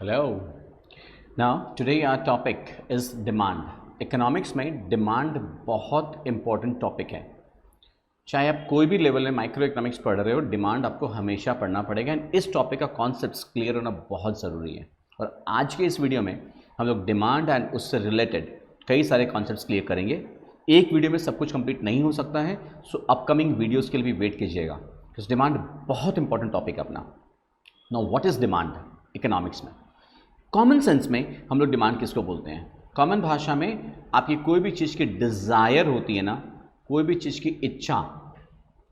Hello. Now, today our topic is demand. Economics में demand बहुत important topic है। चाहे आप कोई भी लेवल में माइक्रो इकोनॉमिक्स पढ़ रहे हो, डिमांड आपको हमेशा पढ़ना पड़ेगा एंड इस टॉपिक का कॉन्सेप्ट्स क्लियर होना बहुत ज़रूरी है। और आज के इस वीडियो में हम लोग डिमांड एंड उससे रिलेटेड कई सारे कॉन्सेप्ट्स क्लियर करेंगे। एक वीडियो में सब कुछ कंप्लीट नहीं हो सकता है, सो अपकमिंग वीडियोज़ के लिए भी वेट कीजिएगा, बिकॉज डिमांड बहुत इंपॉर्टेंट टॉपिक है अपना। Now what is demand economics में? कॉमन सेंस में हम लोग डिमांड किसको बोलते हैं? कॉमन भाषा में आपकी कोई भी चीज़ की डिज़ायर होती है ना, कोई भी चीज़ की इच्छा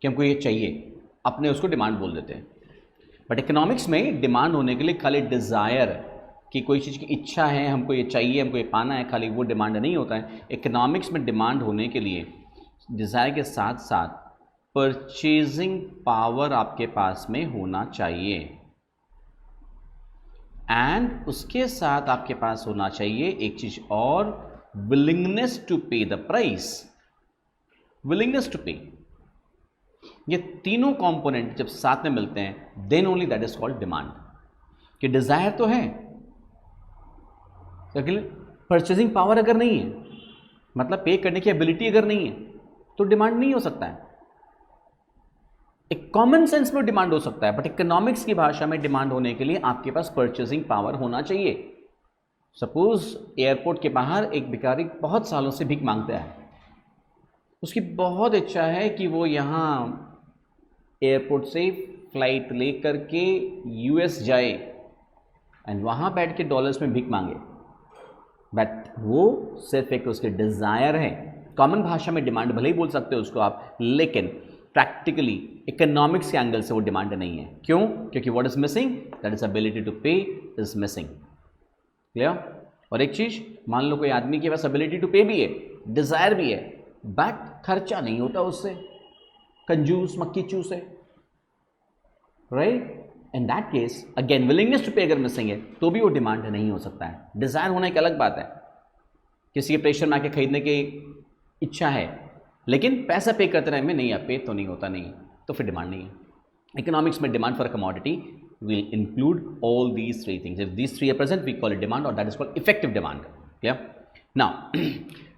कि हमको ये चाहिए, अपने उसको डिमांड बोल देते हैं। बट इकोनॉमिक्स में डिमांड होने के लिए खाली डिज़ायर कि कोई चीज़ की इच्छा है, हमको ये चाहिए, हमको ये पाना है, खाली वो डिमांड नहीं होता है। इकोनॉमिक्स में डिमांड होने के लिए डिज़ायर के साथ साथ परचेजिंग पावर आपके पास में होना चाहिए एंड उसके साथ आपके पास होना चाहिए एक चीज और, willingness to pay the price. Willingness to pay, ये तीनों कंपोनेंट जब साथ में मिलते हैं then only that is called demand. कि डिजायर तो है लेकिन परचेजिंग पावर अगर नहीं है, मतलब पे करने की एबिलिटी अगर नहीं है, तो डिमांड नहीं हो सकता है। एक कॉमन सेंस में डिमांड हो सकता है, बट इकोनॉमिक्स की भाषा में डिमांड होने के लिए आपके पास परचेजिंग पावर होना चाहिए। सपोज एयरपोर्ट के बाहर एक भिखारी बहुत सालों से भीख मांगता है, उसकी बहुत इच्छा है कि वो यहाँ एयरपोर्ट से फ्लाइट लेकर के यूएस जाए एंड वहाँ बैठ के डॉलर्स में भीख मांगे, बट वो सिर्फ एक उसकी डिज़ायर है। कॉमन भाषा में डिमांड भले ही बोल सकते हो उसको आप, लेकिन प्रैक्टिकली इकोनॉमिक्स के एंगल से वो डिमांड नहीं है। क्यों? क्योंकि what is missing, that is ability to pay is missing. Clear? और एक चीज, मान लो कोई आदमी के पास एबिलिटी टू पे भी है, डिजायर भी है, बट खर्चा नहीं होता उससे, कंजूस मक्खी चूस है, right? In that case again willingness to pay अगर मिसिंग है तो भी वो डिमांड नहीं हो सकता है। डिजायर होना एक अलग बात है, किसी के प्रेशर में आके खरीदने की इच्छा है लेकिन पैसा पे करते रहे में नहीं, आप पे तो नहीं होता, नहीं तो फिर डिमांड नहीं है। इकोनॉमिक्स में demand for a commodity will include all these three things. If these three are present we call it demand और that is called effective demand. Clear? Now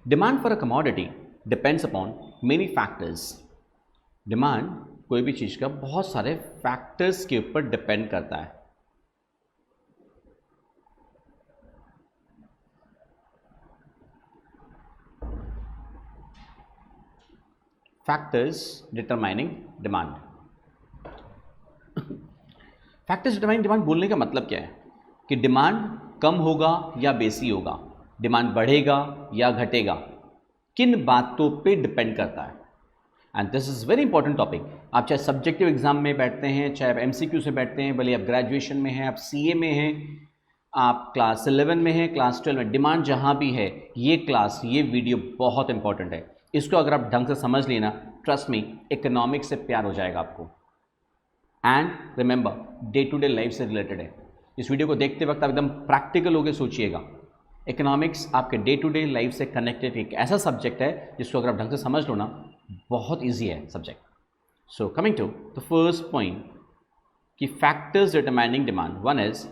demand for a commodity depends upon many factors. Demand कोई भी चीज़ का बहुत सारे factors के ऊपर depend करता है। Factors determining demand. Factors determining demand बोलने का मतलब क्या है? कि डिमांड कम होगा या बेसी होगा, डिमांड बढ़ेगा या घटेगा, किन बातों पे डिपेंड करता है। And this is very important topic. आप चाहे सब्जेक्टिव एग्जाम में बैठते हैं, चाहे आप एमसीक्यू से बैठते हैं, भले आप ग्रेजुएशन में हैं, आप सीए में हैं, आप क्लास 11 में हैं, क्लास 12 में, डिमांड जहां भी है, ये क्लास, ये वीडियो बहुत इंपॉर्टेंट है। इसको अगर आप ढंग से समझ लेना, ट्रस्ट मी, इकोनॉमिक्स से प्यार हो जाएगा आपको। And remember, day to day life से रिलेटेड है। इस वीडियो को देखते वक्त आप एकदम प्रैक्टिकल होकर सोचिएगा। इकोनॉमिक्स आपके डे टू डे लाइफ से कनेक्टेड एक ऐसा सब्जेक्ट है जिसको अगर आप ढंग से समझ लो ना, बहुत ईजी है subject. So coming to the first point कि factors determining demand, one is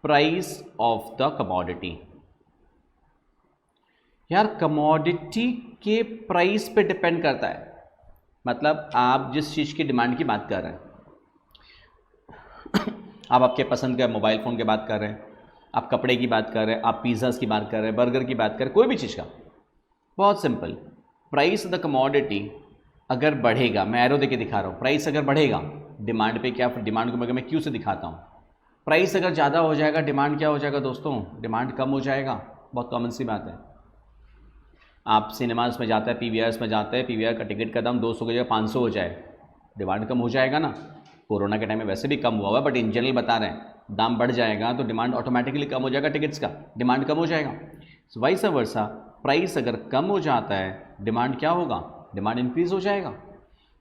price of the commodity. यार कमोडिटी के प्राइस पे डिपेंड करता है, मतलब आप जिस चीज़ की डिमांड की बात कर रहे हैं, आप आपके पसंद के मोबाइल फ़ोन की बात कर रहे हैं, आप कपड़े की बात कर रहे हैं, आप पिज़्ज़ास की बात कर रहे हैं, बर्गर की बात कर रहे हैं, कोई भी चीज़ का, बहुत simple. Price of the commodity अगर बढ़ेगा, मैं एरो देके दिखा रहा हूँ, प्राइस अगर बढ़ेगा डिमांड पे, क्या डिमांड को मैं क्यों से दिखाता हूँ? प्राइस अगर ज़्यादा हो जाएगा, डिमांड क्या हो जाएगा दोस्तों? डिमांड कम हो जाएगा। बहुत कॉमन सी बात है। आप सिनेमास में जाते हैं, पीवीआर्स में जाते हैं, पीवीआर का टिकट का दाम 200 की जगह 500 हो जाए, डिमांड कम हो जाएगा ना। कोरोना के टाइम में वैसे भी कम हुआ हुआ है, बट इन जनरल बता रहे हैं, दाम बढ़ जाएगा तो डिमांड ऑटोमेटिकली कम हो जाएगा, टिकट्स का डिमांड कम हो जाएगा। सो वाइस वर्सा, प्राइस अगर कम हो जाता है, डिमांड क्या होगा? डिमांड इंक्रीज हो जाएगा।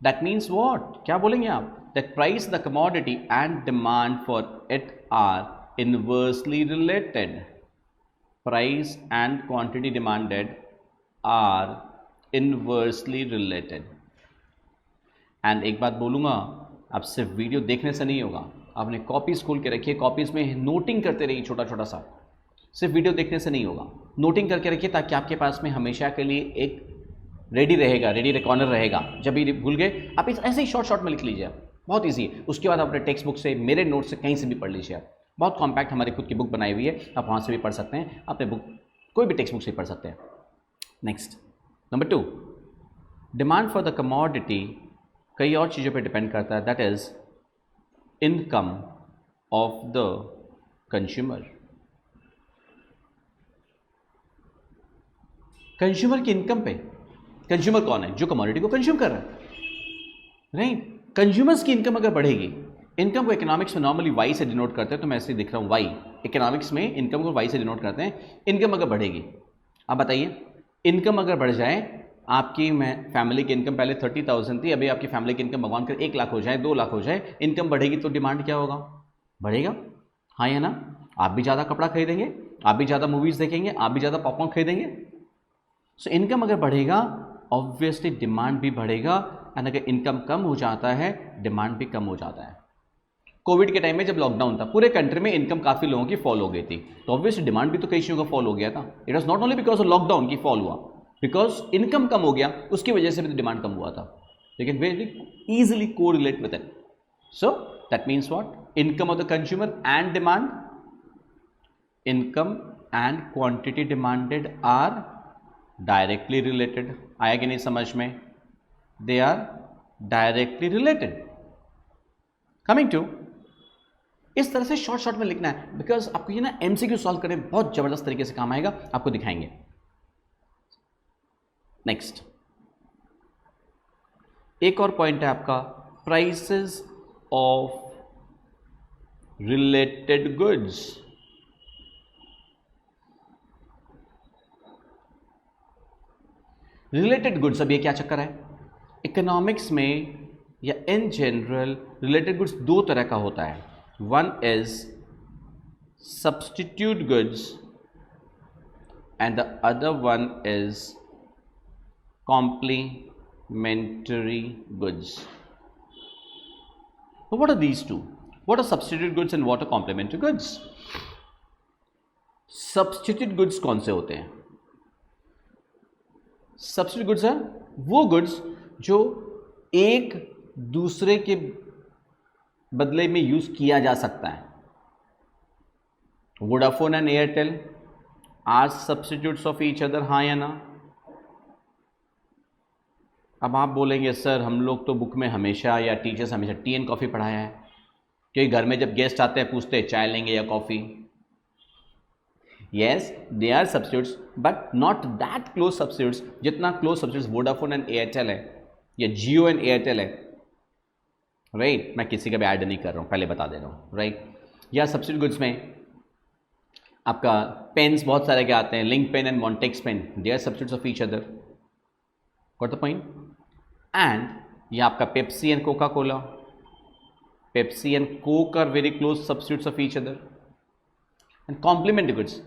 That means what? क्या बोलेंगे आप? That price the commodity and demand for it are inversely related. Price and quantity demanded are inversely related. And एक बात बोलूँगा, अब सिर्फ वीडियो देखने से नहीं होगा, आपने कॉपीज़ खोल के रखिए, कॉपीज़ में नोटिंग करते रहिए छोटा छोटा सा, सिर्फ वीडियो देखने से नहीं होगा, नोटिंग करके रखिए ताकि आपके पास में हमेशा के लिए एक रेडी रहेगा, रेडी रिकॉर्डर रहेगा। जब भी भूल गए आप ऐसे ही शॉर्ट शॉर्ट में लिख लीजिए, बहुत ईजी है। उसके बाद आप अपने टेक्स्ट बुक से, मेरे नोट से, कहीं से भी पढ़ लीजिए आप। बहुत कॉम्पैक्ट हमारी खुद की बुक बनाई हुई है, आप वहाँ से भी पढ़ सकते हैं, अपने बुक कोई भी टेक्स्ट बुक से पढ़ सकते हैं। Next number 2, demand for the commodity कई और चीज़ों पे डिपेंड करता है, that is income of the consumer. Consumer की इनकम पे, कंज्यूमर कौन है? जो कमोडिटी को कंज्यूम कर रहा है, राइट। कंज्यूमर्स की इनकम अगर बढ़ेगी, इनकम को इकोनॉमिक्स में नॉर्मली वाई से डिनोट करते हैं, तो मैं ऐसे दिख रहा हूँ वाई, इकोनॉमिक्स में इनकम को वाई से डिनोट करते हैं। इनकम अगर बढ़ेगी, आप बताइए, इनकम अगर बढ़ जाए, आपकी फैमिली की इनकम पहले 30,000 थी, अभी आपकी फैमिली की इनकम भगवान कर 1 लाख हो जाए, 2 लाख हो जाए, इनकम बढ़ेगी तो डिमांड क्या होगा? बढ़ेगा, हाँ या ना? आप भी ज़्यादा कपड़ा खरीदेंगे, आप भी ज़्यादा मूवीज़ देखेंगे, आप भी ज़्यादा पॉपकॉर्न खरीदेंगे। सो इनकम अगर बढ़ेगा, ऑब्वियसली डिमांड भी बढ़ेगा, एंड अगर इनकम कम हो जाता है, डिमांड भी कम हो जाता है। कोविड के टाइम में जब लॉकडाउन था, पूरे कंट्री में इनकम काफ़ी लोगों की फॉल हो गई थी, तो ऑब्वियसली डिमांड भी तो कई चीज़ों का फॉल हो गया था। It was not only because of lockdown की फॉल हुआ, बिकॉज इनकम कम हो गया, उसकी वजह से भी तो डिमांड कम हुआ था। यू कैन वेरी ईजिली को relate with it. So that means what? Income of the consumer and demand, income and quantity demanded are directly related. आया कि नहीं समझ में? They are directly related. Coming to, इस तरह से शॉर्ट शॉर्ट में लिखना है, बिकॉज आपको ये ना एमसीक्यू सॉल्व करने में बहुत जबरदस्त तरीके से काम आएगा, आपको दिखाएंगे। नेक्स्ट, एक और पॉइंट है आपका, prices of related goods. Related goods, अब ये क्या चक्कर है? इकोनॉमिक्स में या इन जनरल रिलेटेड गुड्स दो तरह का होता है। One is substitute goods and the other one is complementary goods. So what are these two? What are substitute goods and what are complementary goods? Substitute goods कौन से होते हैं? Substitute goods है वो goods जो एक दूसरे के बदले में यूज किया जा सकता है। Vodafone and Airtel are substitutes of each other, हाँ या ना? अब आप बोलेंगे सर हम लोग तो बुक में हमेशा या टीचर्स हमेशा टी एंड कॉफ़ी पढ़ाया है, क्योंकि घर में जब गेस्ट आते हैं पूछते हैं चाय लेंगे या coffee. Yes, they are substitutes but not that close substitutes जितना close substitutes Vodafone and Airtel है या जियो एंड एयरटेल है, राइट। मैं किसी का भी ऐड नहीं कर रहा हूँ, पहले बता दे रहा हूँ, राइट। या सब्स्टिट्यूट गुड्स में आपका पेन्स बहुत सारे के आते हैं, Linc pen and Montex pen, they are substitutes of each other. Got the point? And ये आपका Pepsi and Coca Cola, Pepsi and Coke are very close substitutes of each other. And complementary goods,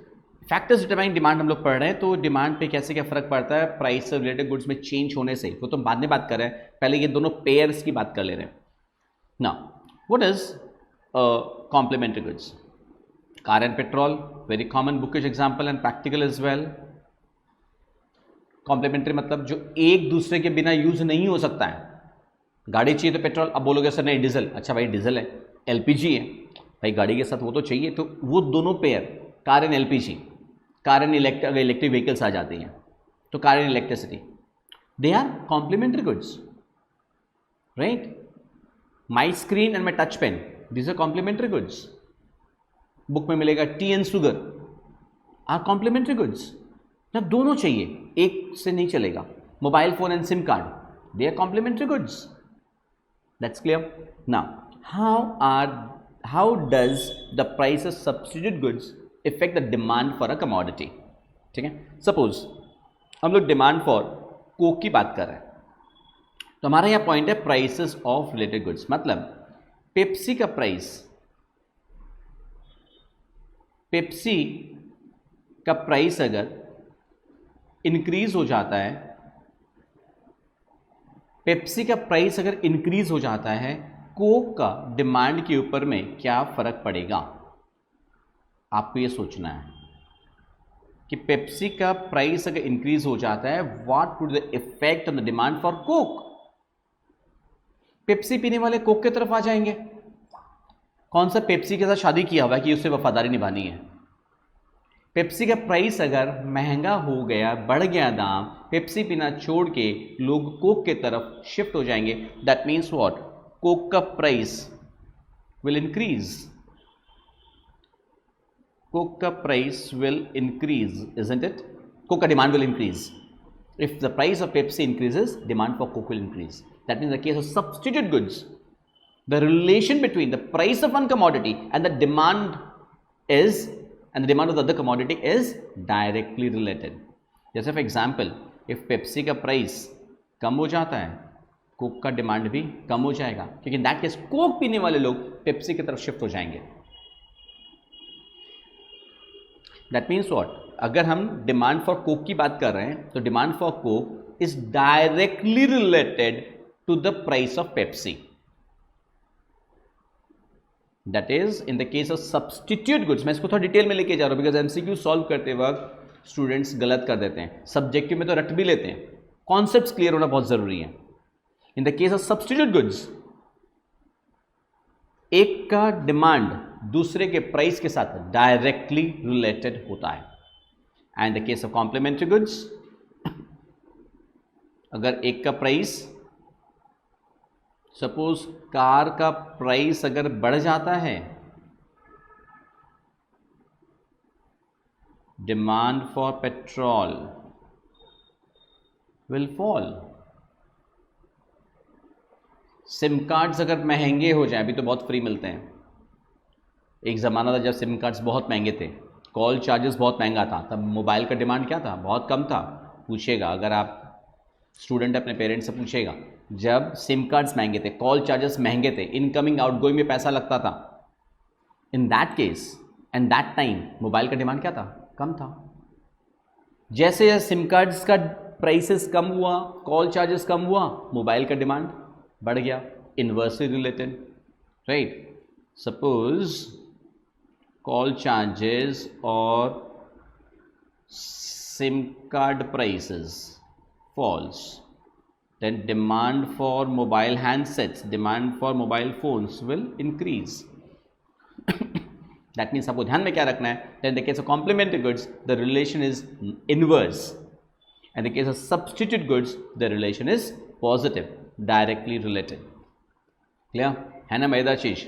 factors determine demand हम लोग पढ़ रहे हैं, तो demand पे कैसे क्या फर्क पड़ता है प्राइस से रिलेटेड गुड्स में चेंज होने से, वो तो बाद में बात कर रहे हैं, पहले ये दोनों पेयर्स की बात कर ले रहे हैं। Now what is complementary goods? Car and petrol, very common bookish example and practical as well. Complementary मतलब जो एक दूसरे के बिना यूज नहीं हो सकता है। गाड़ी चाहिए तो पेट्रोल, अब बोलोगे सर नहीं डीजल, अच्छा भाई डीजल है, एलपीजी है भाई गाड़ी के साथ वो तो चाहिए, तो वो दोनों pair, car and LPG, car and electric vehicles आ जाती हैं तो car and electricity, they are complementary goods, right. My screen and my touch pen, this are complementary goods. Book में मिलेगा tea and sugar, are complementary goods. ना दोनों चाहिए, एक से नहीं चलेगा। Mobile phone and SIM card, they are complementary goods. That's clear? Now how does the price of substitute goods effect the demand for a commodity? ठीक है, suppose हम लोग डिमांड फॉर कोक की बात कर रहे हैं, तो हमारा यह पॉइंट है प्राइसेस ऑफ रिलेटेड गुड्स। मतलब पेप्सी का प्राइस, पेप्सी का प्राइस अगर इंक्रीज हो जाता है, पेप्सी का प्राइस अगर इंक्रीज हो जाता है कोक का डिमांड के ऊपर में क्या फर्क पड़ेगा? आपको ये सोचना है कि पेप्सी का प्राइस अगर इंक्रीज हो जाता है, what would the effect on the demand for Coke? Pepsi पीने वाले कोक की तरफ आ जाएंगे। कौन सा पेप्सी के साथ शादी किया हुआ है कि उसे वफादारी निभानी है? पेप्सी का प्राइस अगर महंगा हो गया, बढ़ गया दाम, पेप्सी पीना छोड़ के लोग कोक के तरफ शिफ्ट हो जाएंगे। That means what? कोक का प्राइस विल इंक्रीज। कोक का price will increase, isn't it? Coke का demand will increase. If the price of Pepsi increases, demand for Coke will increase. That means in the case of substitute goods, the relation between the price of one commodity and the demand of the other commodity is directly related. जैसे for example, if Pepsi का price कम हो जाता है, Coke का demand भी कम हो जाएगा, क्योंकि in that case कोक पीने वाले लोग पेप्सी की तरफ शिफ्ट हो जाएंगे. That means what? अगर हम डिमांड फॉर कोक की बात कर रहे हैं तो demand for Coke is directly related to the price of Pepsi. That is in the case of substitute goods. मैं इसको थोड़ा डिटेल में लेके जा रहा हूं बिकॉज एमसीक्यू सॉल्व करते वक्त स्टूडेंट्स गलत कर देते हैं. सब्जेक्टिव में तो रट भी लेते हैं, कॉन्सेप्ट्स क्लियर होना बहुत जरूरी है. इन the case of substitute goods, एक का डिमांड दूसरे के प्राइस के साथ डायरेक्टली रिलेटेड होता है. And the case of complementary goods, अगर एक का प्राइस, सपोज कार का प्राइस अगर बढ़ जाता है, demand for petrol will fall. SIM cards अगर महंगे हो जाए, अभी तो बहुत फ्री मिलते हैं, एक ज़माना था जब सिम कार्ड्स बहुत महंगे थे, कॉल चार्जेस बहुत महंगा था, तब मोबाइल का डिमांड क्या था? बहुत कम था. पूछेगा अगर आप स्टूडेंट अपने पेरेंट्स से पूछेगा, जब सिम कार्ड्स महंगे थे, कॉल चार्जेस महंगे थे, इनकमिंग आउटगोइंग में पैसा लगता था, इन that case and that time mobile का डिमांड क्या था? कम था. जैसे सिम कार्ड्स का प्राइसेस कम हुआ, कॉल चार्जेस कम हुआ, मोबाइल का डिमांड बढ़ गया. Inversely related, right? Suppose call charges or SIM card prices falls, then demand for mobile handsets, demand for mobile phones will increase. That means आपको ध्यान में क्या रखना है? Then in the case of complementary goods, the relation is inverse. And in the case of substitute goods, the relation is positive, directly related. Clear? है ना मजेदार चीज?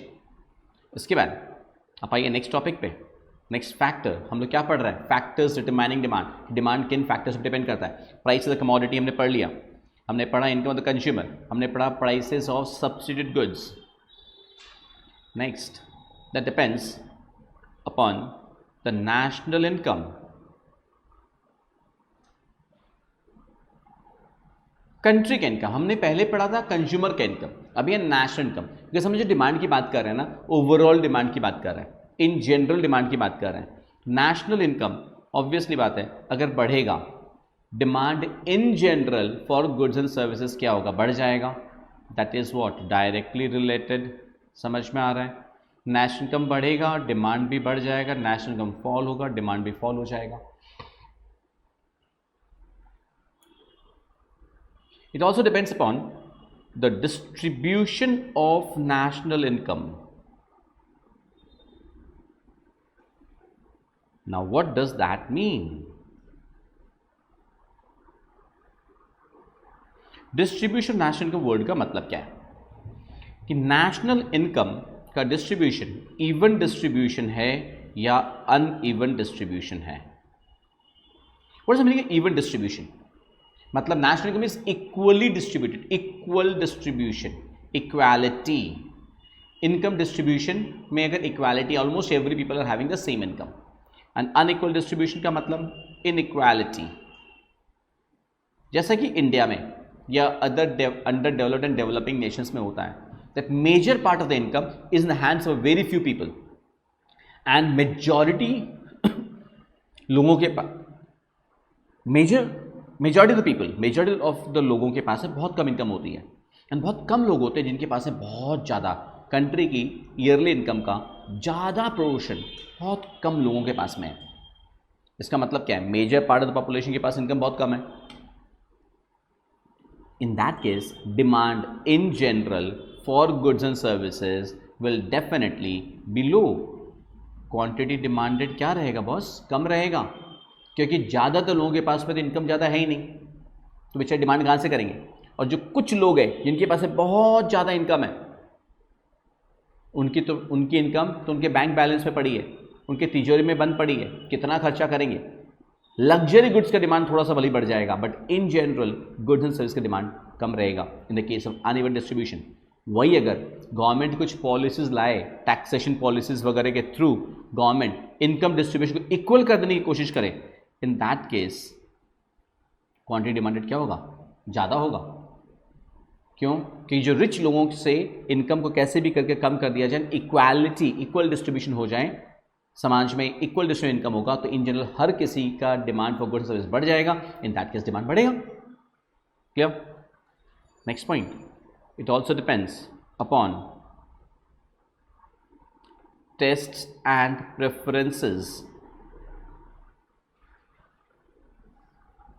इसके बाद आप आइए नेक्स्ट टॉपिक पे. नेक्स्ट फैक्टर हम लोग क्या पढ़ रहे हैं? Factors determining demand. डिमांड किन फैक्टर्स पर डिपेंड करता है? प्राइस ऑफ द कमोडिटी हमने पढ़ लिया, हमने पढ़ा इनकम ऑफ द कंज्यूमर, हमने पढ़ा prices of substitute goods. Next, that depends upon the national income. Country का इनकम हमने पहले पढ़ा था, कंज्यूमर का इनकम. अभी है नेशनल इनकम, जैसे हम जो डिमांड की बात कर रहे हैं ना, ओवरऑल डिमांड की बात कर रहे हैं, इन जनरल डिमांड की बात कर रहे हैं. नेशनल इनकम ऑब्वियसली बात है, अगर बढ़ेगा demand in general for goods and services क्या होगा? बढ़ जाएगा. That is what? Directly related. समझ में आ रहा है? नेशनल इनकम बढ़ेगा, डिमांड भी बढ़ जाएगा. नेशनल इनकम फॉल होगा, डिमांड भी फॉल हो जाएगा. It also depends upon the distribution of national income. Now, what does that mean? Distribution national income word का मतलब क्या है? कि national income का distribution even distribution है या uneven distribution है. What is the meaning of even distribution? मतलब national income is equally distributed, equal distribution, equality. Income distribution में अगर equality, almost every people are having the same income. And unequal distribution का मतलब inequality. जैसा कि India में या other under developed and developing nations में होता है, that major part of the income is in the hands of very few people and majority लोगों के पास, majority of the people, majority of the लोगों के पास है बहुत कम इनकम होती है. एंड बहुत कम लोग होते हैं जिनके पास है बहुत ज़्यादा कंट्री की ईयरली इनकम का ज़्यादा प्रोपोर्शन बहुत कम लोगों के पास में है। इसका मतलब क्या है? Major part of the population के पास इनकम बहुत कम है। In that case, demand in general for goods and services will definitely be low. Quantity demanded क्या रहेगा बॉस? कम रहेगा, क्योंकि ज़्यादातर लोगों के पास में तो इनकम ज़्यादा है ही नहीं, तो बेचारे डिमांड कहाँ से करेंगे? और जो कुछ लोग हैं जिनके पास में बहुत ज़्यादा इनकम है, उनकी इनकम तो उनके बैंक बैलेंस में पड़ी है, उनके तिजोरी में बंद पड़ी है, कितना खर्चा करेंगे? लग्जरी गुड्स का डिमांड थोड़ा सा भले बढ़ जाएगा, but in general goods and service का डिमांड कम रहेगा इन the case of uneven distribution. वही अगर गवर्नमेंट कुछ पॉलिसीज लाए, टैक्सेशन पॉलिसीज वगैरह के थ्रू गवर्नमेंट इनकम डिस्ट्रीब्यूशन को इक्वल कर देने की कोशिश करे, इन दैट केस क्वांटिटी डिमांडेड क्या होगा? ज़्यादा होगा। क्यों? कि जो रिच लोगों से इनकम को कैसे भी करके कम कर दिया जाए, इक्वालिटी, इक्वल डिस्ट्रीब्यूशन हो जाए, समाज में इक्वल डिस्ट्रीब्यूशन इनकम होगा, तो इन जनरल हर किसी का डिमांड फॉर गुड्स सर्विस बढ़ जाएगा, इन दैट केस डिमांड बढ़ेगा। Clear? Next point, it also depends upon tastes and preferences.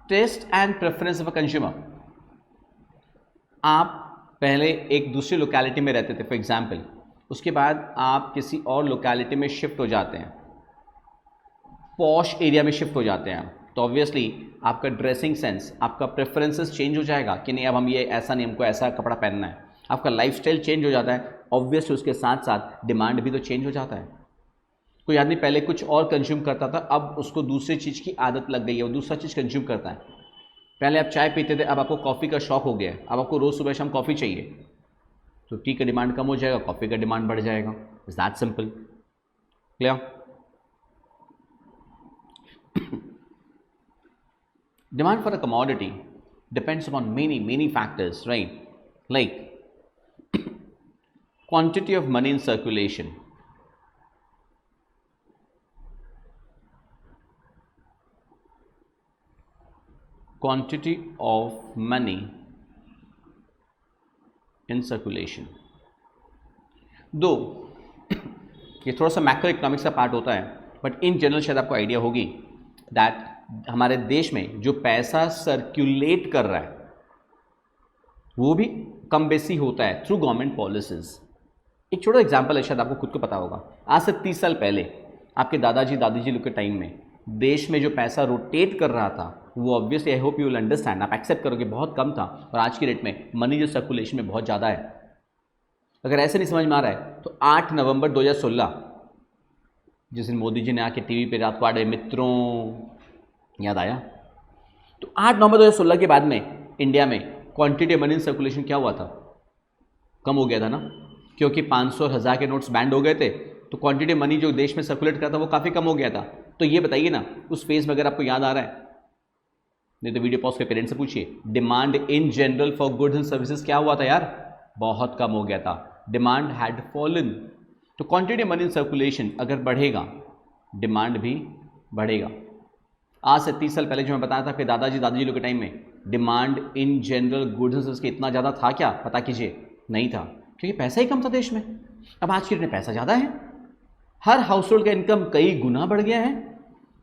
Taste and preference of a consumer. आप पहले एक दूसरी लोकेलिटी में रहते थे फॉर एग्जाम्पल, उसके बाद आप किसी और लोकेलिटी में शिफ्ट हो जाते हैं, पॉश एरिया में शिफ्ट हो जाते हैं, तो ऑब्वियसली आपका ड्रेसिंग सेंस, आपका प्रेफरेंसेस चेंज हो जाएगा कि नहीं अब हम ये ऐसा नहीं, हमको ऐसा कपड़ा पहनना है। आपका लाइफस्टाइल चेंज हो जाता है, ऑब्वियसली उसके साथ साथ डिमांड भी तो चेंज हो जाता है। कोई आदमी पहले कुछ और कंज्यूम करता था, अब उसको दूसरी चीज़ की आदत लग गई है, वो दूसरा चीज़ कंज्यूम करता है। पहले आप चाय पीते थे, अब आपको कॉफ़ी का शौक हो गया है, अब आपको रोज़ सुबह शाम कॉफ़ी चाहिए, तो टी का डिमांड कम हो जाएगा, कॉफ़ी का डिमांड बढ़ जाएगा। Is that simple? Clear? Demand for a commodity depends upon many factors, right? Like quantity of money in circulation, quantity of money in circulation। दो, ये थोड़ा सा मैक्रो इकोनॉमिक्स का पार्ट होता है, बट इन जनरल शायद आपको आइडिया होगी दैट हमारे देश में जो पैसा सर्कुलेट कर रहा है वो भी कम बेसी होता है थ्रू गवर्नमेंट पॉलिसीज। एक छोटा एग्जांपल है, शायद आपको खुद को पता होगा। आज से 30 साल पहले आपके दादाजी दादी लोग के टाइम में देश में जो पैसा रोटेट कर रहा था वो obviously, I hope you will understand, आप एक्सेप्ट करोगे, बहुत कम था, और आज की डेट में मनी जो सर्कुलेशन में बहुत ज़्यादा है। अगर ऐसे नहीं समझ में आ रहा है तो 8 नवंबर 2016 जिस दिन मोदी जी ने आके टीवी पे रात को 8 बजे मित्रों, याद आया? तो 8 नवंबर 2016 के बाद में इंडिया में क्वांटिटी मनी इन सर्कुलेशन क्या हुआ था? कम हो गया था ना, क्योंकि 500 और 1000 के नोट्स बैंड हो गए थे, तो क्वांटिटी मनी जो देश में सर्कुलेट करता था वो काफ़ी कम हो गया था। तो ये बताइए ना, उस फेज में अगर आपको याद आ रहा है, नहीं तो वीडियो पॉज के पेरेंट्स से पूछिए, demand in general for goods and services क्या हुआ था यार? बहुत कम हो गया था, डिमांड हैड फॉलन। तो क्वांटिटी मनी इन सर्कुलेशन अगर बढ़ेगा, डिमांड भी बढ़ेगा। आज से 30 साल पहले जो मैं बताया था कि दादाजी दादी लोग के टाइम में demand in general goods and services इतना ज़्यादा था क्या? पता कीजिए, नहीं था, क्योंकि पैसा ही कम था देश में। अब आज की डेट में पैसा ज़्यादा है, हर हाउस होल्ड का इनकम कई गुना बढ़ गया है।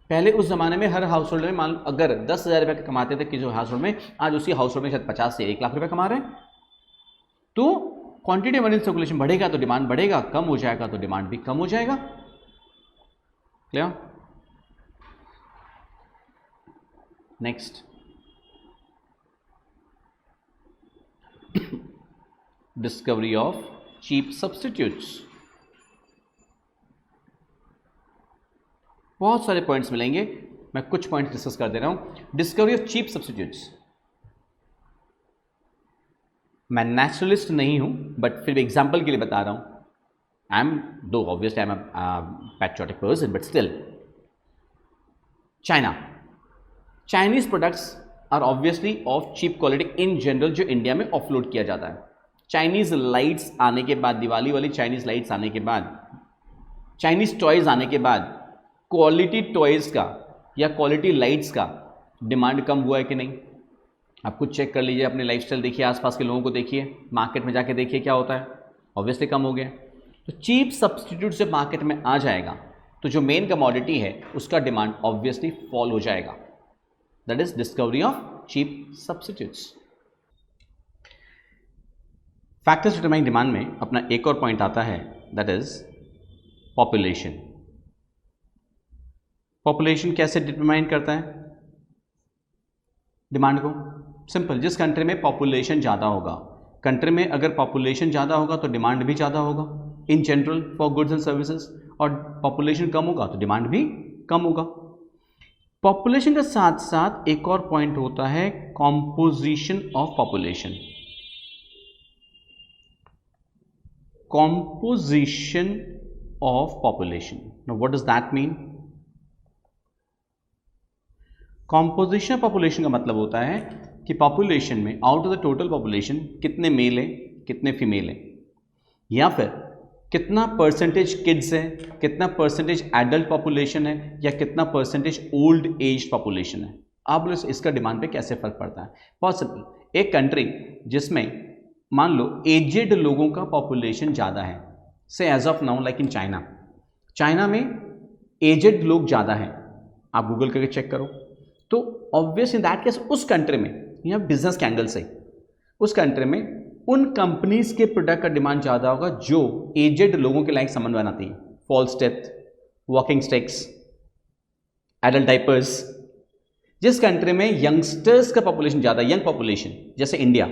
पहले उस ज़माने में हर हाउस होल्ड में मान अगर 10,000 रुपये कमाते थे किसी हाउस होल्ड में, आज उसी हाउस होल्ड में शायद 50 से 1 लाख रुपये कमा रहे हैं। तो क्वांटिटी मनी सर्कुलेशन बढ़ेगा तो डिमांड बढ़ेगा, कम हो जाएगा तो डिमांड भी कम हो जाएगा। Clear? Next, discovery of cheap substitutes. बहुत सारे पॉइंट्स मिलेंगे, मैं कुछ पॉइंट्स डिस्कस कर दे रहा हूं। Discovery of cheap substitutes. मैं नेचुरलिस्ट नहीं हूं, बट फिर एग्जाम्पल के लिए बता रहा हूं। I am though obviously I am patriotic person, but still China, Chinese products are obviously of cheap quality in general, जो इंडिया में ऑफलोड किया जाता है। चाइनीज लाइट्स आने के बाद, दिवाली वाली चाइनीज लाइट्स आने के बाद, चाइनीज टॉयज आने के बाद, क्वालिटी टॉयज का या क्वालिटी लाइट्स का डिमांड कम हुआ है कि नहीं? आप कुछ चेक कर लीजिए, अपने लाइफस्टाइल देखिए, आसपास के लोगों को देखिए, मार्केट में जाके देखिए क्या होता है, ऑब्वियसली कम हो गया। तो चीप सब्सटीट्यूट जब मार्केट में आ जाएगा तो जो मेन कमोडिटी है उसका डिमांड ऑब्वियसली फॉल हो जाएगा। That is discovery of cheap substitutes. Factors determine demand में अपना एक और पॉइंट आता है, दैट इज पॉपुलेशन। पॉपुलेशन कैसे डिटरमाइन करता है डिमांड को? सिंपल, जिस कंट्री में पॉपुलेशन ज़्यादा होगा, कंट्री में अगर पॉपुलेशन ज़्यादा होगा तो डिमांड भी ज़्यादा होगा in general for goods and services, और पॉपुलेशन कम होगा तो डिमांड भी कम होगा। पॉपुलेशन के साथ साथ एक और पॉइंट होता है composition of population. Composition of population, now what does that mean? Composition of population का मतलब होता है कि पॉपुलेशन में out of the total population कितने मेल हैं, कितने फीमेल हैं, या फिर कितना परसेंटेज किड्स है, कितना परसेंटेज एडल्ट पॉपुलेशन है, या कितना परसेंटेज ओल्ड एज पॉपुलेशन है। आप बोले इसका डिमांड पे कैसे फर्क पड़ता है? पॉसिबल, एक कंट्री जिसमें मान लो एजेड लोगों का पॉपुलेशन ज़्यादा है, say as of now like in China, China में एजेड लोग ज़्यादा हैं, आप गूगल करके चेक करो, तो ऑब्वियस इन दैट केस उस कंट्री में, या बिजनेस के एंगल से उस कंट्री में उन कंपनीज के प्रोडक्ट का डिमांड ज़्यादा होगा जो एजेड लोगों के लायक सामान बनाती है। False teeth, walking sticks, adult diapers. जिस कंट्री में यंगस्टर्स का पॉपुलेशन ज़्यादा, यंग पॉपुलेशन, जैसे इंडिया,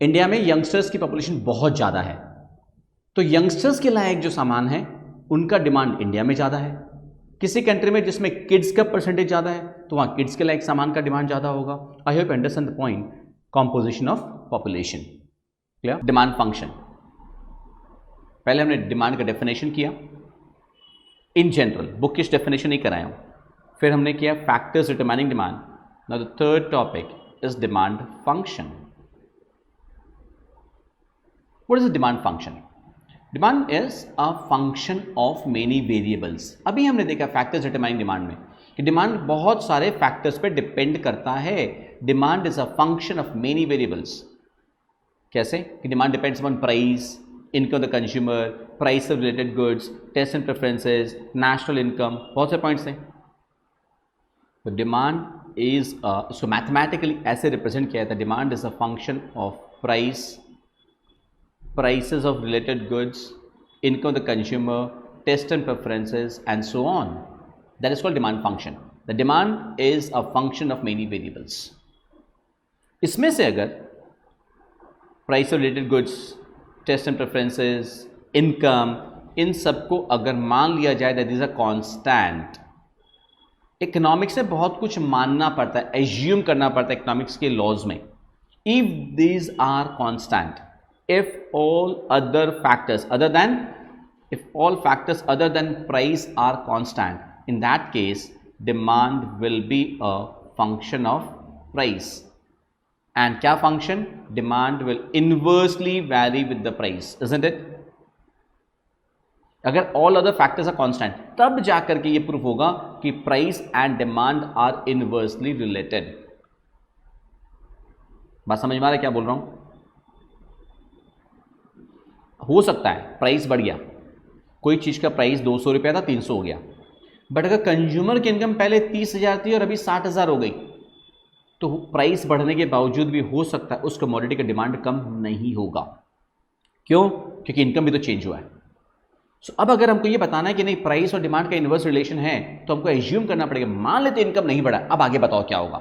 इंडिया में यंगस्टर्स की पॉपुलेशन बहुत ज़्यादा है, तो यंगस्टर्स के लायक जो सामान है उनका डिमांड इंडिया में ज़्यादा है। किसी कंट्री में जिसमें किड्स का परसेंटेज ज़्यादा है तो वहाँ किड्स के लायक सामान का डिमांड ज़्यादा होगा। I hope understand the point, composition of population. Clear? Demand function, पहले हमने डिमांड का डेफिनेशन किया इन जनरल, बुकिश डेफिनेशन नहीं कराया हूँ, फिर हमने किया factors determining demand. Now the third topic is demand function. What is the demand function? Demand is a function of many variables. अभी हमने देखा फैक्टर्स डिटरमाइनिंग डिमांड में कि डिमांड बहुत सारे फैक्टर्स पे डिपेंड करता है। Demand is a function of many variables. कैसे? कि demand depends on price, income the consumer, price of related goods, taste and preferences, national income, बहुत से पॉइंट्स हैं। तो डिमांड इज सो मैथमेटिकली ऐसे रिप्रेजेंट किया जाता है, demand is a function of price, prices of related goods, income of the consumer, taste and preferences, and so on. That is called demand function. The demand is a function of many variables. इसमें से अगर price of related goods, taste and preferences, income, इन सबको अगर मान लिया जाए that is a constant, economics में बहुत कुछ मानना पड़ता है, एज्यूम करना पड़ता है इकोनॉमिक्स के लॉज में। If these are constant, if all factors other than price are constant, in that case demand will be a function of price. And क्या function? Demand will inversely vary with the price, isn't it? अगर all other factors are constant, तब जाकर के ये proof होगा कि price and demand are inversely related. बात समझ में आ रहा है क्या बोल रहा हूं? हो सकता है प्राइस बढ़ गया, कोई चीज़ का प्राइस 200 रुपया था 300 हो गया, बट अगर कंज्यूमर की इनकम पहले 30,000 थी और अभी 60,000 हो गई, तो प्राइस बढ़ने के बावजूद भी हो सकता है उस कमोडिटी का डिमांड कम नहीं होगा। क्यों? क्योंकि इनकम भी तो चेंज हुआ है। सो अब अगर हमको ये बताना है कि नहीं प्राइस और डिमांड का इनवर्स रिलेशन है, तो हमको एज्यूम करना पड़ेगा, मान लेते इनकम नहीं बढ़ा, अब आगे बताओ क्या होगा।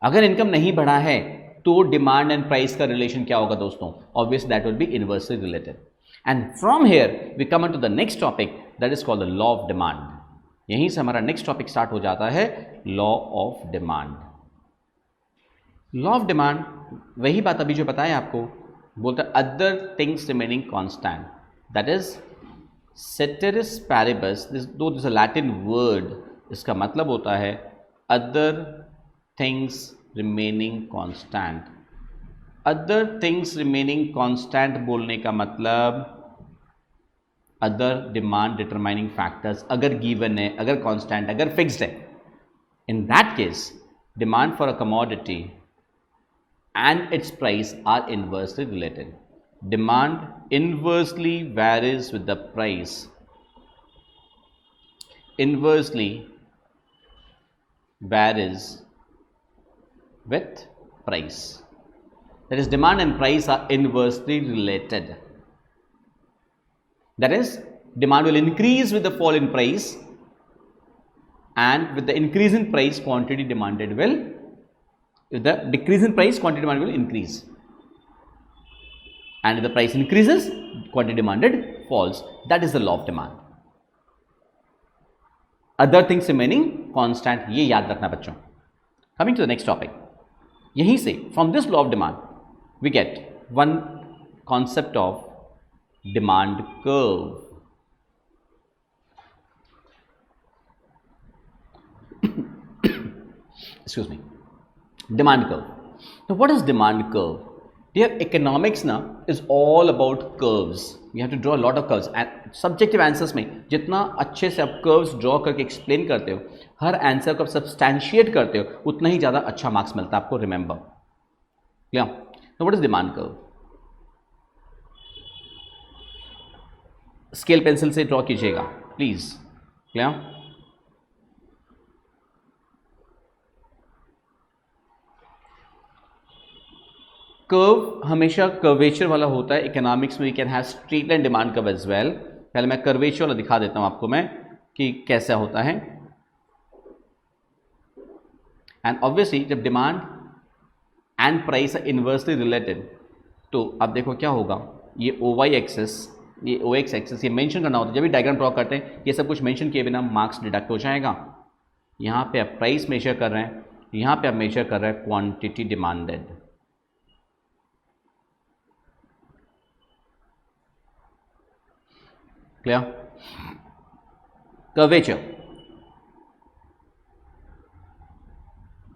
अगर इनकम नहीं बढ़ा है तो डिमांड एंड प्राइस का रिलेशन क्या होगा दोस्तों? Obviously that will be inversely related. And from here we come to the next topic, that is called the law of demand. यहीं से हमारा नेक्स्ट टॉपिक स्टार्ट हो जाता है, law of demand. Law of demand वही बात अभी जो बताया आपको, बोलता है other things remaining constant, that is ceteris paribus, though this a Latin word, इसका मतलब होता है other things remaining constant. Other things remaining constant बोलने का मतलब अदर डिमांड डिटरमाइनिंग फैक्टर्स अगर गिवन है, अगर कांस्टेंट, अगर फिक्स्ड है, इन that case demand for a commodity and its price are inversely related. Demand inversely varies with the price. Inversely varies with price. That is, demand and price are inversely related. That is, demand will increase with the fall in price, and with the increase in price, quantity demanded will, with the decrease in price, quantity demanded will increase, and if the price increases, quantity demanded falls. That is the law of demand. Other things remaining constant, ये याद रखना बच्चों. Coming to the next topic, यहीं से from this law of demand we get one concept of demand curve. Excuse me. Demand curve. Now what is demand curve? Dear, economics na is all about curves. You have to draw a lot of curves, and subjective answers में जितना अच्छे से आप curves draw करके explain करते हो, हर answer को आप substantiate करते हो, उतना ही ज़्यादा अच्छा मार्क्स मिलता है आपको. Remember. Clear? Now what is demand curve? Scale pencil से ड्रॉ कीजिएगा प्लीज. क्लियर? कर्व हमेशा कर्वेचर वाला होता है. इकोनॉमिक्स में we can have straight line demand curve as well. पहले मैं कर्वेचर वाला दिखा देता हूं आपको मैं कि कैसा होता है. एंड ऑब्वियसली जब demand and price are inversely related, तो अब देखो क्या होगा. ये ओ वाई एक्सेस, ये ओ एक्स एक्सेस, ये मेंशन करना होता है. जब भी डायग्राम ड्रॉ करते हैं ये सब कुछ मेंशन किए बिना मार्क्स डिडक्ट हो जाएगा. यहाँ पे आप प्राइस मेजर कर रहे हैं, यहाँ पे आप मेजर कर रहे हैं क्वांटिटी डिमांडेड. क्लियर? कर्वेचर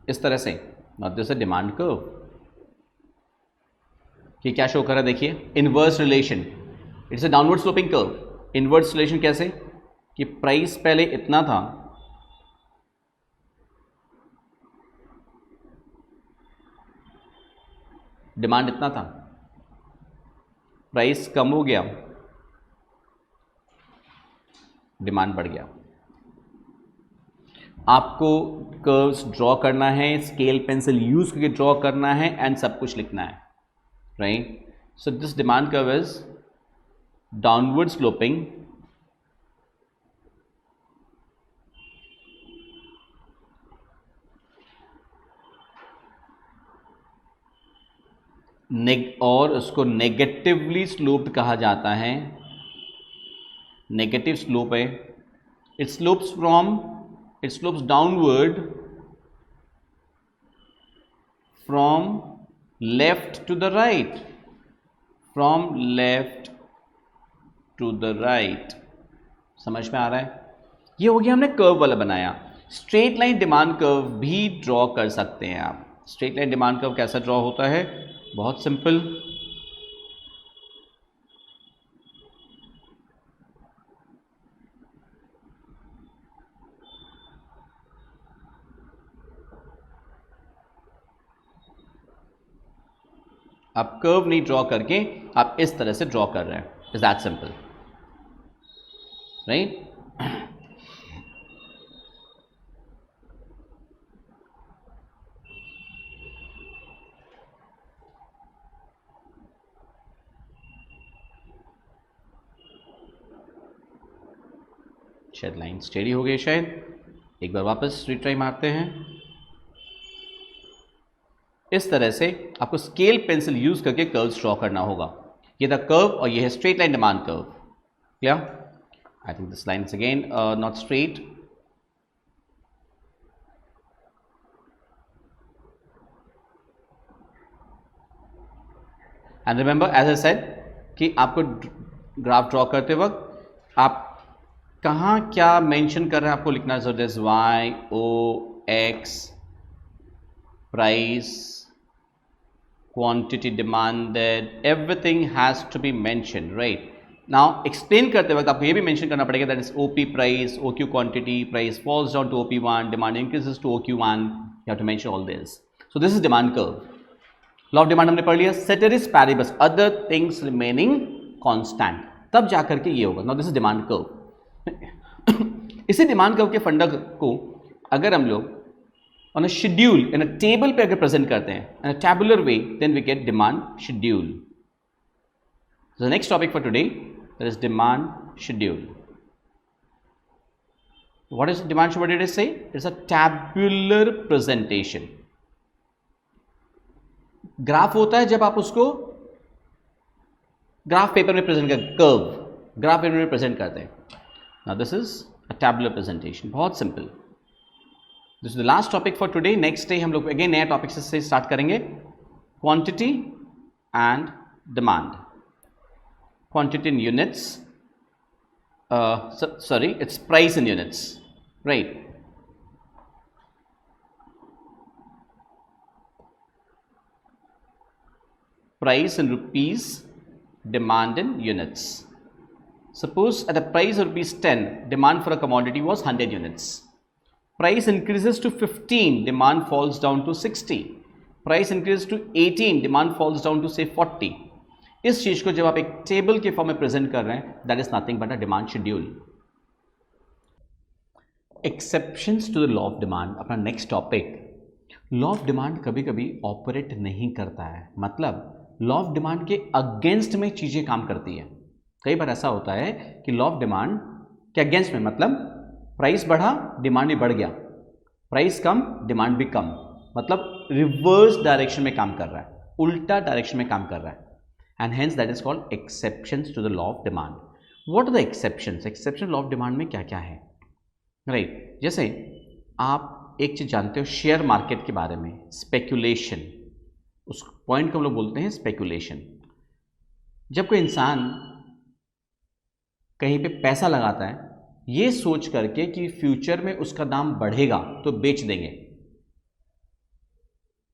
इस तरह से, नॉट दिस डिमांड कर्व. कि क्या शो कर रहा है देखिए, inverse relation. It's a downward sloping curve. Inverse relation कैसे कि प्राइस पहले इतना था, डिमांड इतना था, प्राइस कम हो गया, डिमांड बढ़ गया. आपको कर्व्स ड्रॉ करना है, स्केल पेंसिल यूज करके ड्रॉ करना है, एंड सब कुछ लिखना है. Right? So this demand curve is downward sloping, और उसको नेगेटिवली स्लोप्ड कहा जाता है. नेगेटिव स्लोप है. It slopes downward from left to the right. From left to the right. समझ में आ रहा है? ये हो गया, हमने कर्व वाला बनाया. स्ट्रेट लाइन डिमांड कर्व भी ड्रॉ कर सकते हैं आप. स्ट्रेट लाइन डिमांड कर्व कैसा ड्रॉ होता है? बहुत सिंपल. आप कर्व नहीं ड्रॉ करके आप इस तरह से ड्रॉ कर रहे हैं. Is that simple? राइट? शायद लाइन स्टेडी हो गई. शायद एक बार वापस रिट्राई मारते हैं. इस तरह से आपको स्केल पेंसिल यूज करके कर्व्स ड्रॉ करना होगा. ये था कर्व और ये है straight line demand curve. Clear? I think this line is again not straight. And remember as I said कि आपको ग्राफ ड्रॉ करते वक्त आप कहाँ क्या मेंशन कर रहे हैं आपको लिखना जरूरत है. Y O X, price, quantity demanded, everything has to be mentioned, right? Now explain करते वक्त आपको ये भी मेंशन करना पड़ेगा that is OP price, OQ quantity, price falls down to OP one, demand increases to OQ one, you have to mention all this. So this is demand curve. Law of demand हमने पढ़ लिया. Ceteris paribus, other things remaining constant, तब जाकर के ये होगा. Now this is demand curve. इसी demand curve के फंडा को अगर हम लोग on a schedule in a table पे अगर प्रेजेंट करते हैं in a tabular way, then we get demand schedule. The next topic for today that is demand schedule. What is demand schedule? What did I say? It's a tabular presentation. Graph होता है जब आप उसको graph paper में present कर, curve graph paper में present करते हैं. Now this is a tabular presentation. बहुत simple. This is the last topic for today. Next day हम लोग अगेन नया टॉपिक से स्टार्ट करेंगे. Quantity and demand. Quantity in units, sorry it's price in units, right. Price in rupees, demand in units. Suppose at the price of rupees 10, demand for a commodity was 100 units. Price increases to 15, demand falls down to 60. Price increases to 18, demand falls down to say 40. इस चीज को जब आप एक table के form में present कर रहे हैं, that is nothing but a demand schedule. Exceptions to the law of demand, अपना next topic. Law of demand कभी कभी ऑपरेट नहीं करता है, मतलब लॉ ऑफ डिमांड के अगेंस्ट में चीजें काम करती है. कई बार ऐसा होता है कि लॉ ऑफ डिमांड के अगेंस्ट में, मतलब प्राइस बढ़ा डिमांड भी बढ़ गया, प्राइस कम डिमांड भी कम, मतलब रिवर्स डायरेक्शन में काम कर रहा है, उल्टा डायरेक्शन में काम कर रहा है. And hence that is called exceptions to the law of demand. What are the exceptions? Exception law of demand में क्या क्या है, राइट. जैसे आप एक चीज जानते हो शेयर मार्केट के बारे में, स्पेक्यूलेशन, उस पॉइंट को हम लोग बोलते हैं स्पेक्यूलेशन. जब कोई इंसान कहीं पे पैसा लगाता है ये सोच करके कि फ्यूचर में उसका दाम बढ़ेगा तो बेच देंगे,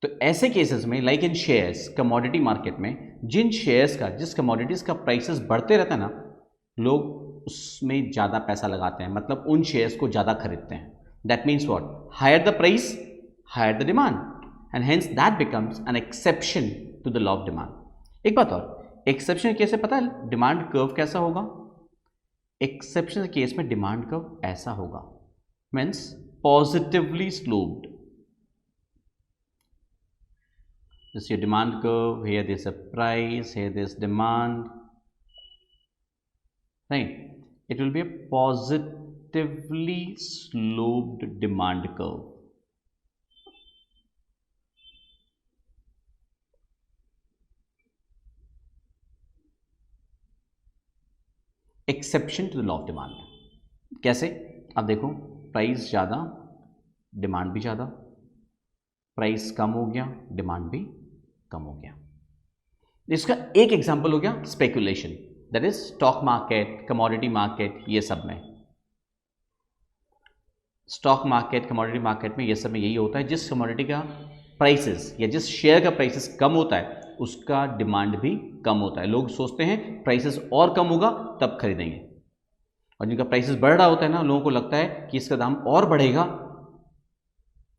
तो ऐसे केसेस में like in shares, commodity market में जिन शेयर्स का, जिस कमोडिटीज का प्राइसेस बढ़ते रहता है ना, लोग उसमें ज़्यादा पैसा लगाते हैं, मतलब उन शेयर्स को ज़्यादा खरीदते हैं. That means what? Higher the price, higher the demand, and hence that becomes an exception to the law of demand. एक बात और, एक्सेप्शन कैसे पता है डिमांड कर्व कैसा होगा? एक्सेप्शन केस में डिमांड कर्व ऐसा होगा, means positively sloped. This your demand curve, here this a price, here this demand, right. It will be a positively sloped demand curve. Exception to the law of demand. कैसे? अब देखो, price ज़्यादा demand भी ज़्यादा, price कम हो गया demand भी कम हो गया. इसका एक एग्जांपल हो गया speculation, that is stock market, commodity market, ये सब में. स्टॉक मार्केट, कमोडिटी मार्केट में ये सब में यही होता है, जिस कमोडिटी का प्राइसेस या जिस शेयर का प्राइसेस कम होता है उसका डिमांड भी कम होता है. लोग सोचते हैं प्राइसेस और कम होगा तब खरीदेंगे, और जिनका प्राइसेस बढ़ रहा होता है ना, लोगों को लगता है कि इसका दाम और बढ़ेगा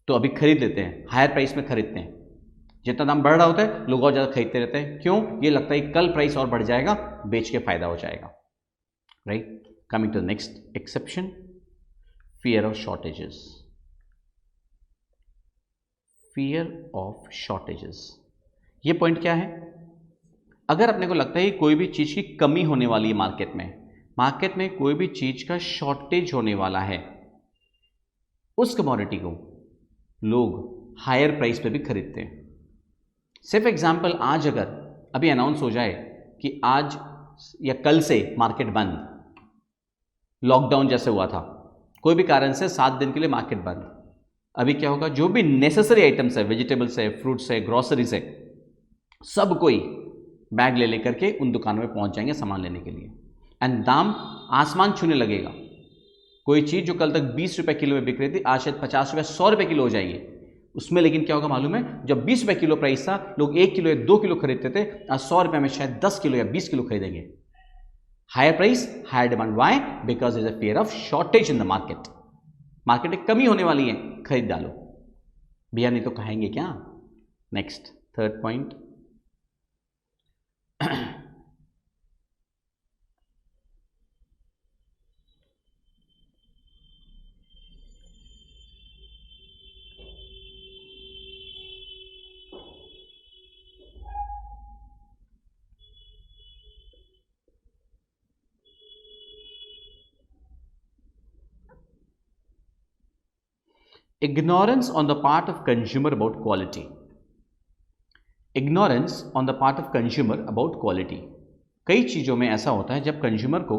तो अभी खरीद लेते हैं, हायर प्राइस में खरीदते हैं. जितना दाम बढ़ रहा होता है लोग और ज़्यादा खरीदते रहते हैं. क्यों? ये लगता है कि कल प्राइस और बढ़ जाएगा, बेच के फायदा हो जाएगा, right. Coming to the next exception, fear of shortages. Fear of shortages, ये पॉइंट क्या है? अगर अपने को लगता है कि कोई भी चीज़ की कमी होने वाली है मार्केट में कोई भी चीज़ का शॉर्टेज होने वाला है, उस कमोडिटी को लोग हायर प्राइस पे भी खरीदते हैं. सिर्फ एग्जांपल, आज अगर अभी अनाउंस हो जाए कि आज या कल से मार्केट बंद, लॉकडाउन जैसे हुआ था, कोई भी कारण से 7 दिन के लिए मार्केट बंद, अभी क्या होगा? जो भी नेसेसरी आइटम्स है, वेजिटेबल्स है, फ्रूट्स है, ग्रोसरीज है, सब कोई बैग ले लेकर के उन दुकानों में पहुंच जाएंगे सामान लेने के लिए, एंड दाम आसमान छूने लगेगा. कोई चीज़ जो कल तक 20 रुपये किलो में बिक रही थी आज शायद 50 रुपये 100 रुपये किलो हो जाएगी उसमें. लेकिन क्या होगा मालूम है? जब 20 रुपये किलो प्राइस था लोग 1 किलो या 2 किलो खरीदते थे, आज 100 रुपये में शायद 10 किलो या 20 किलो खरीदेंगे. Higher price higher demand, why? Because is a fear of shortage in the market, market में कमी होने वाली है, खरीद डालो भैया, नहीं तो कहेंगे क्या। Next third point, ignorance on the part of consumer about quality. Ignorance on the part of consumer about quality. कई चीज़ों में ऐसा होता है जब कंज्यूमर को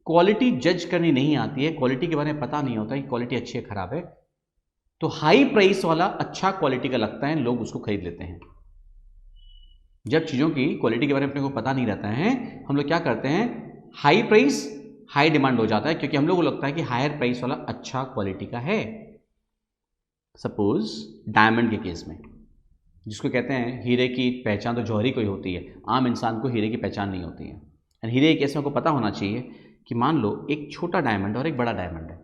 क्वालिटी जज करनी नहीं आती है, क्वालिटी के बारे में पता नहीं होता है कि क्वालिटी अच्छी है खराब है, तो हाई प्राइस वाला अच्छा क्वालिटी का लगता है, लोग उसको खरीद लेते हैं। जब चीज़ों की क्वालिटी के बारे में अपने को पता नहीं रहता है, हम लोग क्या करते हैं, हाई प्राइस हाई डिमांड हो जाता है, क्योंकि हम लोग को लगता है कि हायर प्राइस वाला अच्छा क्वालिटी का है। सपोज डायमंड के केस में, जिसको कहते हैं हीरे की पहचान तो जौहरी को ही होती है, आम इंसान को हीरे की पहचान नहीं होती है। एंड हीरे के केस में को पता होना चाहिए कि मान लो एक छोटा डायमंड और एक बड़ा डायमंड है,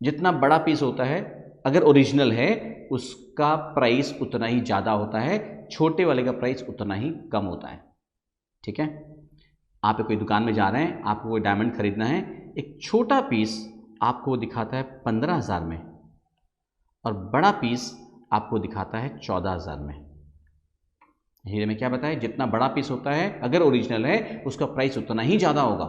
जितना बड़ा पीस होता है अगर ओरिजिनल है उसका प्राइस उतना ही ज़्यादा होता है, छोटे वाले का प्राइस उतना ही कम होता है। ठीक है, आप कोई दुकान में जा रहे हैं, आपको कोई डायमंड खरीदना है, एक छोटा पीस आपको दिखाता है 15,000 में और बड़ा पीस आपको दिखाता है 14,000 में। हीरे में क्या बताया, जितना बड़ा पीस होता है अगर ओरिजिनल है उसका प्राइस उतना ही ज़्यादा होगा।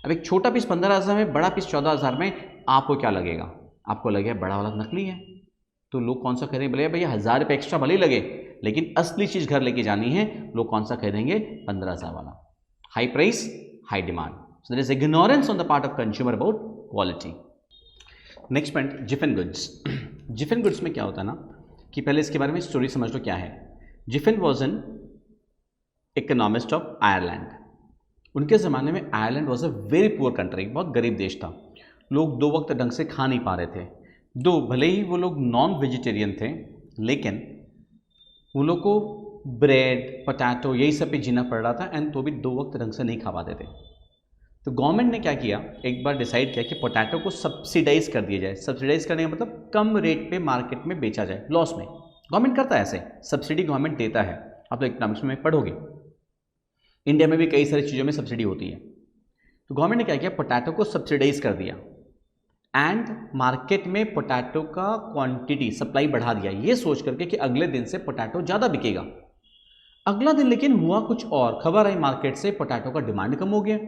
अब एक छोटा पीस 15,000 में, बड़ा पीस 14,000 में, आपको क्या लगेगा, आपको लगेगा बड़ा वाला नकली है, तो लोग कौन सा खरीदेंगे, बोले भैया 1,000 रुपये एक्स्ट्रा भले ही लगे, लेकिन असली चीज़ घर लेके जानी है, लोग कौन सा खरीदेंगे, 15,000 वाला। High price high demand, so there is ignorance on the part of consumer about quality. Next point, Giffen goods. Giffen goods में क्या होता है ना कि पहले इसके बारे में स्टोरी समझ लो क्या है। Giffen was an economist of Ireland. उनके ज़माने में Ireland was a very poor country, बहुत गरीब देश था, लोग 2 वक्त ढंग से खा नहीं पा रहे थे। दो भले ही वो लोग नॉन वेजिटेरियन थे, लेकिन वो लोग को ब्रेड पोटैटो यही सब पे जीना पड़ रहा था, एंड तो भी 2 वक्त ढंग से नहीं खा पाते थे। तो गवर्नमेंट ने क्या किया, एक बार डिसाइड किया कि पोटैटो को सब्सिडाइज कर दिया जाए। सब्सिडाइज करने का मतलब कम रेट पे मार्केट में बेचा जाए, लॉस में। गवर्नमेंट करता है ऐसे, सब्सिडी गवर्नमेंट देता है, आप लोग इकोनॉमिक्स में पढ़ोगे, इंडिया में भी कई सारी चीज़ों में सब्सिडी होती है। तो गवर्नमेंट ने क्या किया, पोटैटो को सब्सिडाइज कर दिया एंड मार्केट में पोटैटो का क्वांटिटी सप्लाई बढ़ा दिया, ये सोच करके कि अगले दिन से पोटैटो ज़्यादा बिकेगा। अगला दिन लेकिन हुआ कुछ और, खबर आई मार्केट से पोटैटो का डिमांड कम हो गया।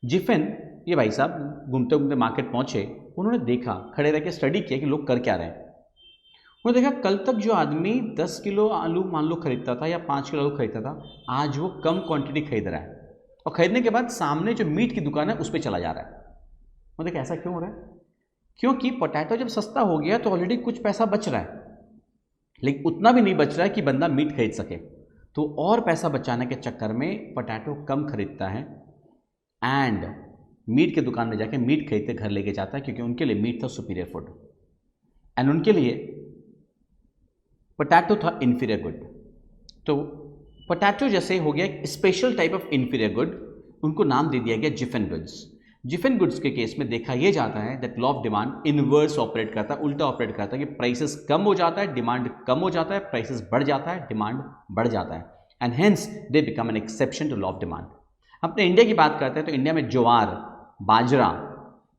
जिफिन ये भाई साहब घूमते घूमते मार्केट पहुंचे, उन्होंने देखा, खड़े रह के स्टडी किया कि लोग कर क्या रहे हैं। उन्होंने देखा कल तक जो आदमी 10 किलो आलू मान लो खरीदता था या 5 किलो आलू खरीदता था, आज वो कम क्वांटिटी खरीद रहा है, और खरीदने के बाद सामने जो मीट की दुकान है उस पर चला जा रहा है। वो देखा ऐसा क्यों हो रहा है, क्योंकि पोटैटो जब सस्ता हो गया तो ऑलरेडी कुछ पैसा बच रहा है, लेकिन उतना भी नहीं बच रहा है कि बंदा मीट खरीद सके। तो और पैसा बचाने के चक्कर में पोटैटो कम खरीदता है एंड मीट के दुकान में जाके मीट खरीदते घर लेके जाता है, क्योंकि उनके लिए मीट था सुपीरियर फूड एंड उनके लिए पोटैटो था इन्फीरियर गुड। तो पोटैटो जैसे हो गया एक special type of inferior good, उनको नाम दे दिया गया जिफिन गुड्स। जिफिन गुड्स के केस में देखा यह जाता है that law of demand inverse operate करता है, उल्टा ऑपरेट करता है कि प्राइसेस कम हो जाता है, डिमांड कम हो जाता है, प्राइसेस बढ़ जाता है, डिमांड बढ़ जाता है, and hence they become an exception to law of demand. अपने इंडिया की बात करते हैं तो इंडिया में ज्वार, बाजरा,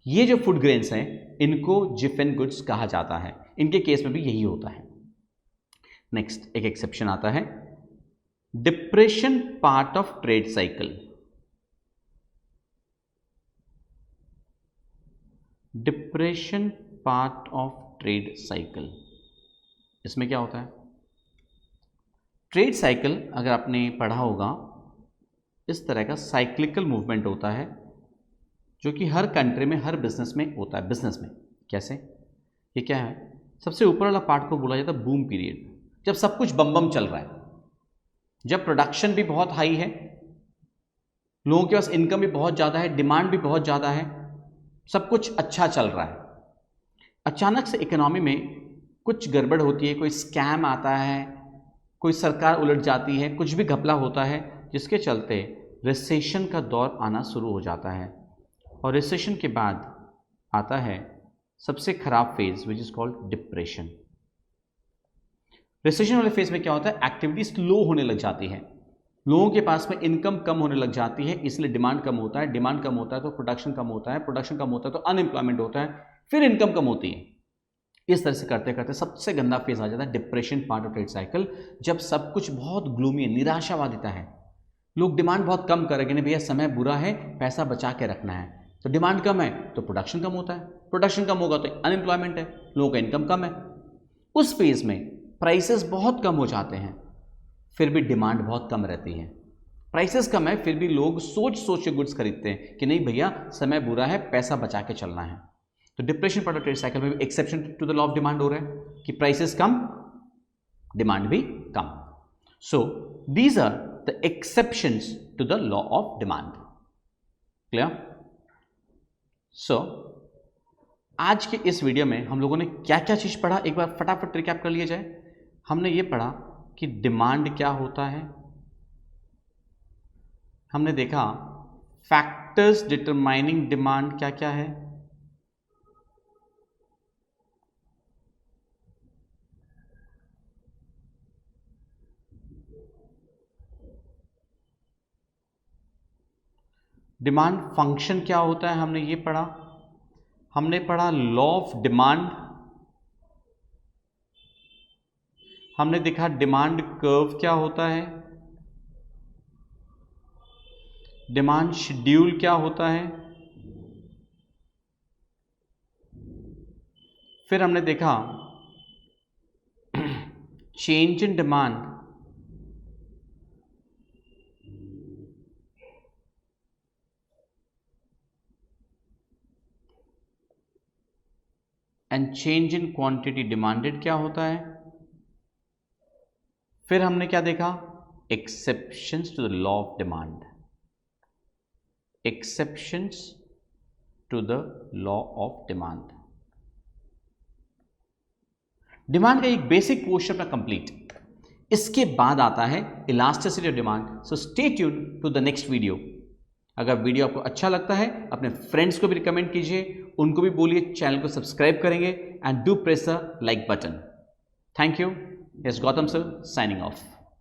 ये जो फूड ग्रेन्स हैं इनको जिफिन गुड्स कहा जाता है, इनके केस में भी यही होता है। नेक्स्ट एक एक्सेप्शन आता है, depression part of trade cycle. Depression part of trade cycle, इसमें क्या होता है, ट्रेड साइकिल अगर आपने पढ़ा होगा, इस तरह का साइक्लिकल मूवमेंट होता है जो कि हर कंट्री में हर बिजनेस में होता है। बिजनेस में कैसे, ये क्या है, सबसे ऊपर वाला पार्ट को बोला जाता है बूम पीरियड, जब सब कुछ बम बम चल रहा है, जब प्रोडक्शन भी बहुत हाई है, लोगों के पास इनकम भी बहुत ज़्यादा है, डिमांड भी बहुत ज़्यादा है, सब कुछ अच्छा चल रहा है। अचानक से इकोनॉमी में कुछ गड़बड़ होती है, कोई स्कैम आता है, कोई सरकार उलट जाती है, कुछ भी घपला होता है, जिसके चलते रिसेशन का दौर आना शुरू हो जाता है और रिसेशन के बाद आता है सबसे खराब phase which is called depression. Recession वाले फेज में क्या होता है, एक्टिविटी स्लो होने लग जाती है, लोगों के पास में इनकम कम होने लग जाती है, इसलिए डिमांड कम होता है, डिमांड कम होता है तो प्रोडक्शन कम होता है, प्रोडक्शन कम होता है तो अनएम्प्लॉयमेंट होता है, फिर इनकम कम होती है। इस तरह से करते करते सबसे गंदा फेज आ जाता है depression part of trade cycle, जब सब कुछ बहुत ग्लूमी है, निराशावादिता है, लोग डिमांड बहुत कम करेंगे, नहीं भैया समय बुरा है, पैसा बचा के रखना है, तो डिमांड कम है तो प्रोडक्शन कम होता है, प्रोडक्शन कम होगा तो अनएम्प्लॉयमेंट है, लोगों का इनकम कम है। उस फेज में प्राइसेस बहुत कम हो जाते हैं, फिर भी डिमांड बहुत कम रहती है। प्राइसेस कम है फिर भी लोग सोच सोच के गुड्स खरीदते हैं कि नहीं भैया समय बुरा है, पैसा बचा के चलना है। तो depression part of trade cycle में भी exception to the law of demand हो रहा है कि प्राइसेस कम, डिमांड भी कम। So these are the exceptions to the law of demand. Clear? So आज के इस वीडियो में हम लोगों ने क्या क्या चीज पढ़ा, एक बार फटाफट रिकैप कर लिया जाए। हमने ये पढ़ा कि डिमांड क्या होता है, हमने देखा फैक्टर्स डिटरमाइनिंग डिमांड क्या क्या है, डिमांड फंक्शन क्या होता है हमने ये पढ़ा, हमने पढ़ा लॉ ऑफ डिमांड, हमने देखा डिमांड कर्व क्या होता है, डिमांड शेड्यूल क्या होता है, फिर हमने देखा change in demand, and change in quantity demanded क्या होता है, फिर हमने क्या देखा exceptions to the law of demand, exceptions to the law of demand. Demand का एक बेसिक पोर्शन अपना कंप्लीट, इसके बाद आता है elasticity of demand. So stay tune to the next video. अगर वीडियो आपको अच्छा लगता है अपने फ्रेंड्स को भी रिकमेंड कीजिए, उनको भी बोलिए चैनल को सब्सक्राइब करेंगे and do press the like button. Thank you. Yes Gautam sir signing off.